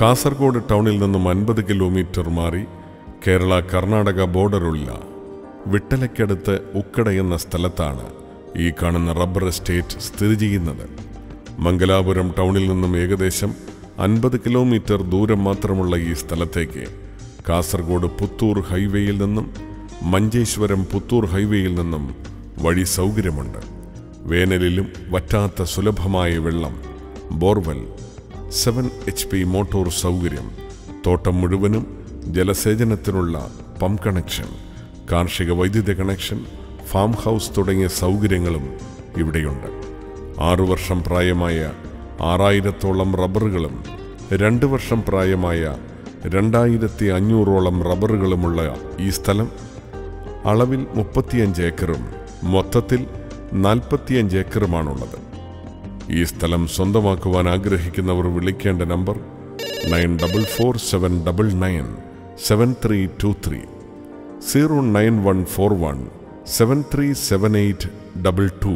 കാസർഗോഡ് ടൗണിൽ നിന്നും 50 കിലോമീറ്റർ മാറി കേരള കർണാടക ബോർഡറുള്ള വിട്ടലയ്ക്കടുത്ത് ഉക്കട എന്ന സ്ഥലത്താണ് ഈ കാണുന്ന റബ്ബർ എസ്റ്റേറ്റ് സ്ഥിതി ചെയ്യുന്നത്. മംഗലാപുരം ടൗണിൽ നിന്നും ഏകദേശം 50 കിലോമീറ്റർ ദൂരം മാത്രമുള്ള ഈ സ്ഥലത്തേക്ക് കാസർഗോഡ് പുത്തൂർ ഹൈവേയിൽ നിന്നും മഞ്ചേശ്വരം പുത്തൂർ ഹൈവേയിൽ നിന്നും വഴി സൗകര്യമുണ്ട്. വേനലിലും വറ്റാത്ത സുലഭമായ വെള്ളം, ബോർവെൽ, 7 HP മോട്ടോർ സൗകര്യം, തോട്ടം മുഴുവനും ജലസേചനത്തിനുള്ള പമ്പ് കണക്ഷൻ, കാർഷിക വൈദ്യുത കണക്ഷൻ, ഫാം ഹൗസ് തുടങ്ങിയ സൗകര്യങ്ങളും ഇവിടെയുണ്ട്. 6 വർഷം പ്രായമായ 6000-ഓളം റബ്ബറുകളും 2 വർഷം പ്രായമായ 2500-ഓളം റബ്ബറുകളുമുള്ള ഈ സ്ഥലം അളവിൽ 35 ഏക്കറും മൊത്തത്തിൽ 45 ഏക്കറുമാണുള്ളത്. ഈ സ്ഥലം സ്വന്തമാക്കുവാൻ ആഗ്രഹിക്കുന്നവർ വിളിക്കേണ്ട നമ്പർ 9447997323 09141 737822.